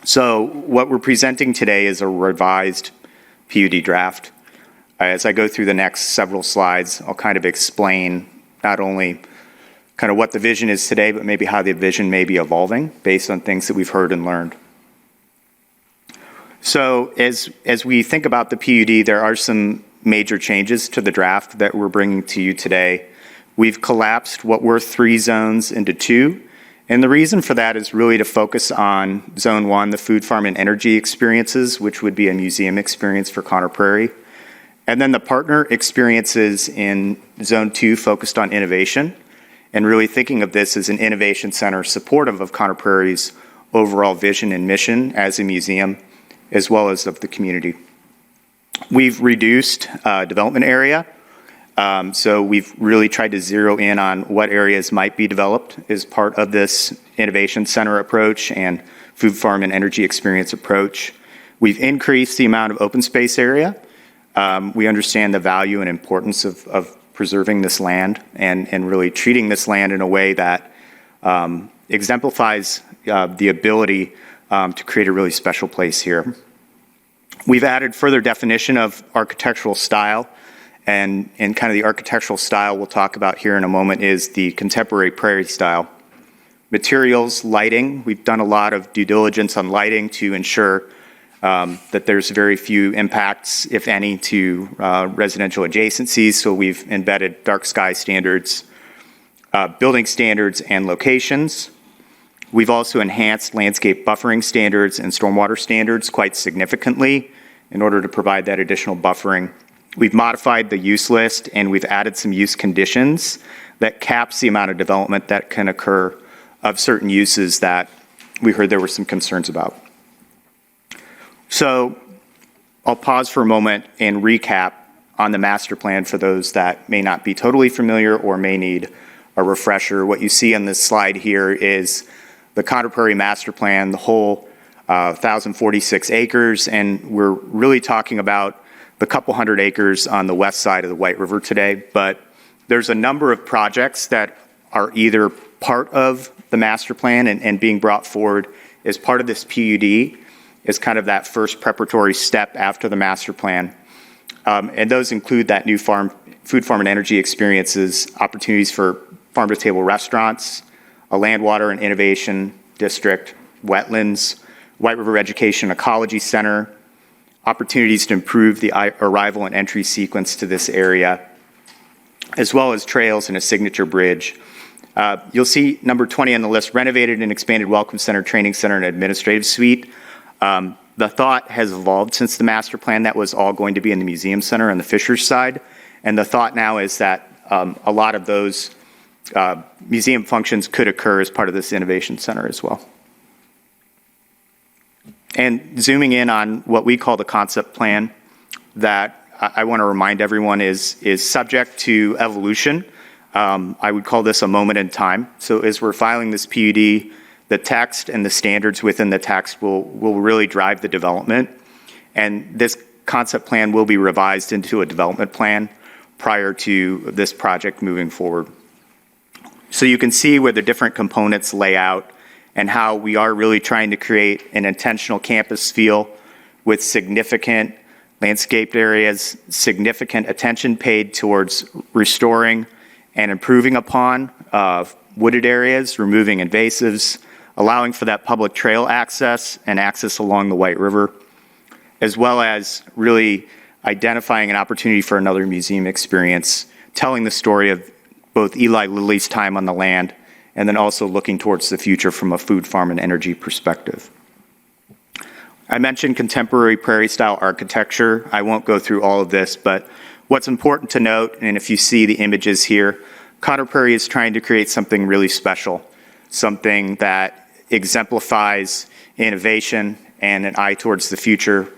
So what we're presenting today is a revised PUD draft. As I go through the next several slides, I'll kind of explain not only kind of what the vision is today, but maybe how the vision may be evolving based on things that we've heard and learned. So as we think about the PUD, there are some major changes to the draft that we're bringing to you today. We've collapsed what were 3 zones into 2. And the reason for that is really to focus on Zone 1, the food, farm, and energy experiences, which would be a museum experience for Conner Prairie. And then the partner experiences in Zone 2 focused on innovation, and really thinking of this as an innovation center supportive of Conner Prairie's overall vision and mission as a museum, as well as of the community. We've reduced development area. So we've really tried to zero in on what areas might be developed as part of this innovation center approach and food, farm, and energy experience approach. We've increased the amount of open space area. We understand the value and importance of preserving this land and really treating this land in a way that exemplifies the ability to create a really special place here. We've added further definition of architectural style. And kind of the architectural style we'll talk about here in a moment is the contemporary prairie style. Materials, lighting, we've done a lot of due diligence on lighting to ensure that there's very few impacts, if any, to residential adjacencies. So we've embedded dark sky standards, building standards, and locations. We've also enhanced landscape buffering standards and stormwater standards quite significantly in order to provide that additional buffering. We've modified the use list, and we've added some use conditions that caps the amount of development that can occur of certain uses that we heard there were some concerns about. So I'll pause for a moment and recap on the master plan for those that may not be totally familiar or may need a refresher. What you see on this slide here is the Conner Prairie master plan, the whole 1,046 acres, and we're really talking about the couple hundred acres on the west side of the White River today, but there's a number of projects that are either part of the master plan and being brought forward as part of this PUD as kind of that first preparatory step after the master plan. And those include that new food, farm, and energy experiences, opportunities for farm-to-table restaurants, a land, water, and innovation district, wetlands, White River Education Ecology Center, opportunities to improve the arrival and entry sequence to this area, as well as trails and a signature bridge. You'll see number 20 on the list, renovated and expanded Welcome Center, Training Center, and Administrative Suite. The thought has evolved since the master plan. That was all going to be in the Museum Center on the Fishers side. And the thought now is that a lot of those museum functions could occur as part of this Innovation Center as well. And zooming in on what we call the concept plan, that I want to remind everyone is subject to evolution. I would call this a moment in time. So as we're filing this PUD, the text and the standards within the text will really drive the development. And this concept plan will be revised into a development plan prior to this project moving forward. So you can see where the different components lay out and how we are really trying to create an intentional campus feel with significant landscaped areas, significant attention paid towards restoring and improving upon wooded areas, removing invasives, allowing for that public trail access and access along the White River, as well as really identifying an opportunity for another museum experience, telling the story of both Eli Lilly's time on the land and then also looking towards the future from a food, farm, and energy perspective. I mentioned contemporary prairie-style architecture. I won't go through all of this, but what's important to note, and if you see the images here, Conner Prairie is trying to create something really special, something that exemplifies innovation and an eye towards the future,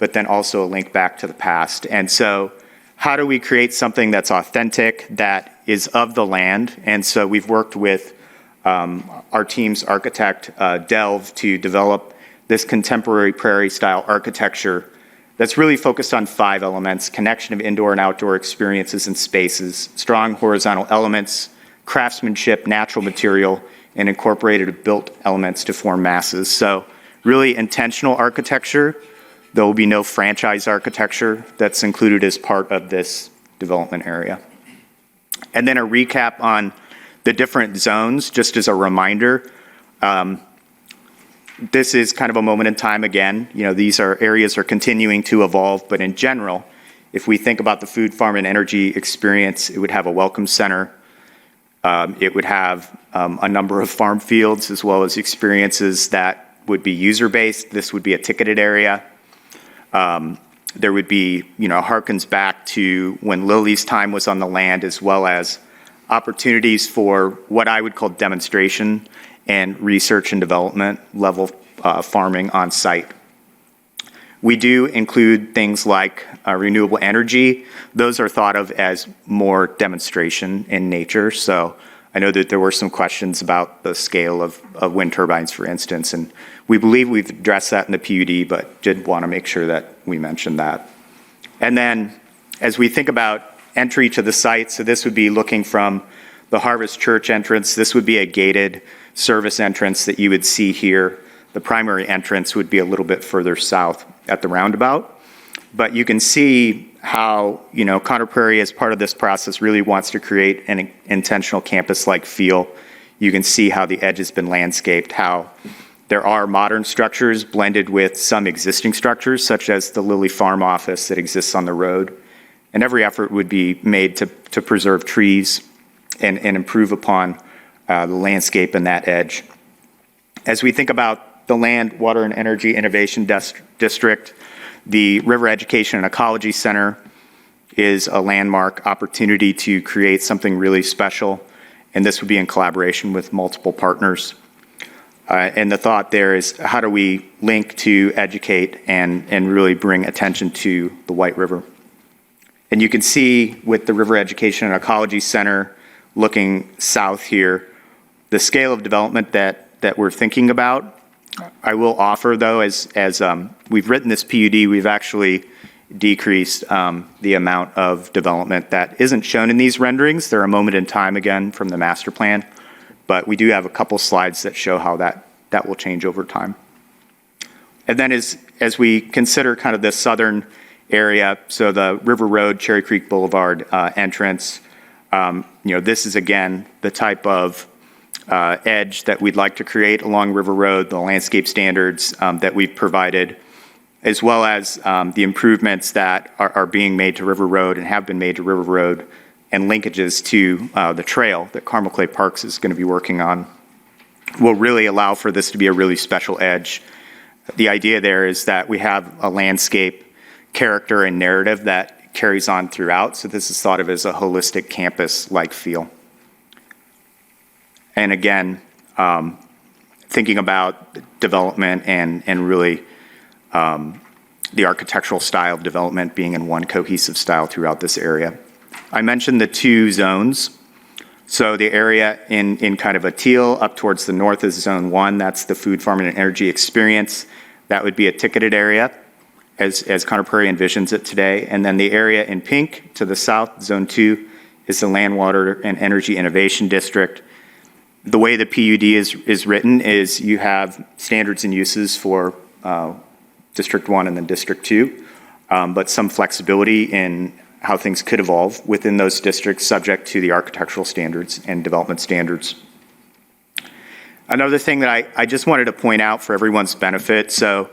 but then also a link back to the past. And so how do we create something that's authentic, that is of the land? And so we've worked with our team's architect, Delve, to develop this contemporary prairie-style architecture that's really focused on 5 elements: connection of indoor and outdoor experiences and spaces, strong horizontal elements, craftsmanship, natural material, and incorporated built elements to form masses. So really intentional architecture. There will be no franchise architecture that's included as part of this development area. And then a recap on the different zones, just as a reminder. This is kind of a moment in time again. These areas are continuing to evolve, but in general, if we think about the food, farm, and energy experience, it would have a welcome center. It would have a number of farm fields as well as experiences that would be user-based. This would be a ticketed area. There would be, harkens back to when Lily's time was on the land, as well as opportunities for what I would call demonstration and research and development level farming on site. We do include things like renewable energy. Those are thought of as more demonstration in nature. So I know that there were some questions about the scale of wind turbines, for instance, and we believe we've addressed that in the PUD, but did want to make sure that we mentioned that. And then as we think about entry to the site, so this would be looking from the Harvest Church entrance. This would be a gated service entrance that you would see here. The primary entrance would be a little bit further south at the roundabout. But you can see how, Conner Prairie, as part of this process, really wants to create an intentional campus-like feel. You can see how the edge has been landscaped, how there are modern structures blended with some existing structures, such as the Lilly Farm office that exists on the road. And every effort would be made to preserve trees and improve upon the landscape in that edge. As we think about the Land, Water, and Energy Innovation District, the River Education and Ecology Center is a landmark opportunity to create something really special, and this would be in collaboration with multiple partners. And the thought there is, how do we link to educate and really bring attention to the White River? And you can see with the River Education and Ecology Center, looking south here, the scale of development that we're thinking about. I will offer, though, as we've written this PUD, we've actually decreased the amount of development that isn't shown in these renderings. They're a moment in time, again, from the master plan, but we do have a couple slides that show how that will change over time. And then as we consider kind of the southern area, so the River Road, Cherry Creek Boulevard entrance, this is, again, the type of edge that we'd like to create along River Road, the landscape standards that we've provided, as well as the improvements that are being made to River Road and have been made to River Road, and linkages to the trail that Carmel Clay Parks is going to be working on, will really allow for this to be a really special edge. The idea there is that we have a landscape character and narrative that carries on throughout, so this is thought of as a holistic campus-like feel. And again, thinking about development and really the architectural style of development being in one cohesive style throughout this area. I mentioned the two zones. So the area in kind of a teal up towards the north is Zone 1. That's the food, farm, and energy experience. That would be a ticketed area as Conner Prairie envisions it today. And then the area in pink to the south, Zone 2, is the Land, Water, and Energy Innovation District. The way the PUD is written is you have standards and uses for District 1 and then District 2, but some flexibility in how things could evolve within those districts subject to the architectural standards and development standards. Another thing that I just wanted to point out for everyone's benefit, so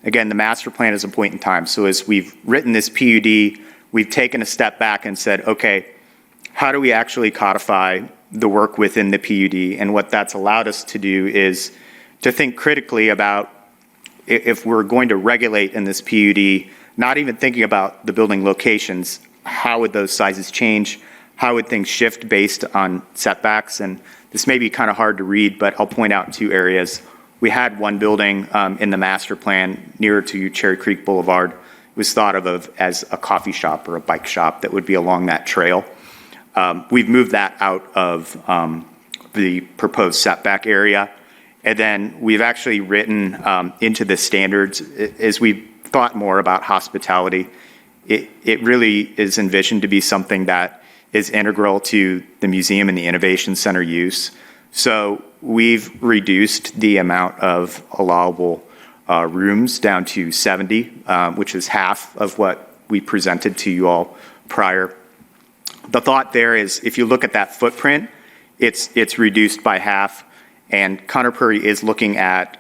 again, the master plan is a point in time. So as we've written this PUD, we've taken a step back and said, okay, how do we actually codify the work within the PUD? And what that's allowed us to do is to think critically about if we're going to regulate in this PUD, not even thinking about the building locations, how would those sizes change? How would things shift based on setbacks? And this may be kind of hard to read, but I'll point out 2 areas. We had one building in the master plan nearer to Cherry Creek Boulevard. It was thought of as a coffee shop or a bike shop that would be along that trail. We've moved that out of the proposed setback area. And then we've actually written into the standards, as we've thought more about hospitality, it really is envisioned to be something that is integral to the museum and the Innovation Center use. So we've reduced the amount of allowable rooms down to 70, which is half of what we presented to you all prior. The thought there is, if you look at that footprint, it's reduced by half, and Conner Prairie is looking at,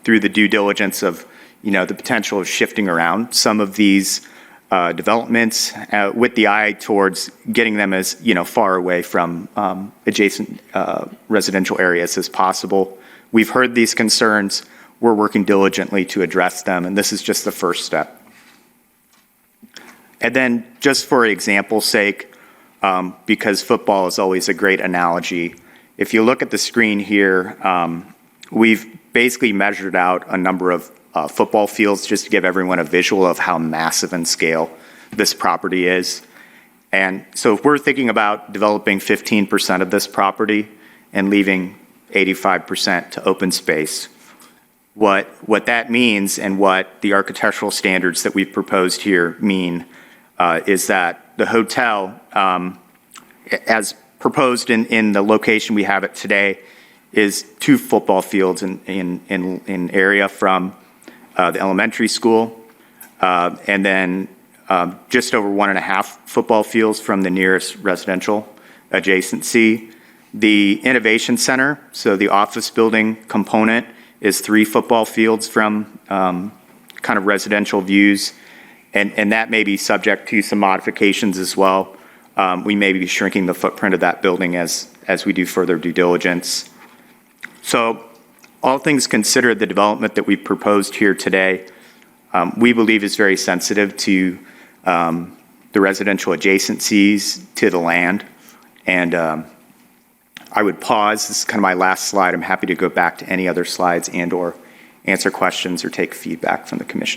through the due diligence of, the potential of shifting around some of these developments with the eye towards getting them as, far away from adjacent residential areas as possible. We've heard these concerns. We're working diligently to address them, and this is just the first step. And then, just for example's sake, because football is always a great analogy, if you look at the screen here, we've basically measured out a number of football fields just to give everyone a visual of how massive in scale this property is. And so if we're thinking about developing 15% of this property and leaving 85% to open space, what that means and what the architectural standards that we've proposed here mean is that the hotel, as proposed in the location we have it today, is 2 football fields in area from the elementary school, and then just over 1.5 football fields from the nearest residential adjacency. The Innovation Center, so the office building component, is 3 football fields from kind of residential views, and that may be subject to some modifications as well. We may be shrinking the footprint of that building as we do further due diligence. So all things considered, the development that we proposed here today, we believe is very sensitive to the residential adjacencies to the land. And I would pause. This is kind of my last slide. I'm happy to go back to any other slides and/or answer questions or take feedback from the commission.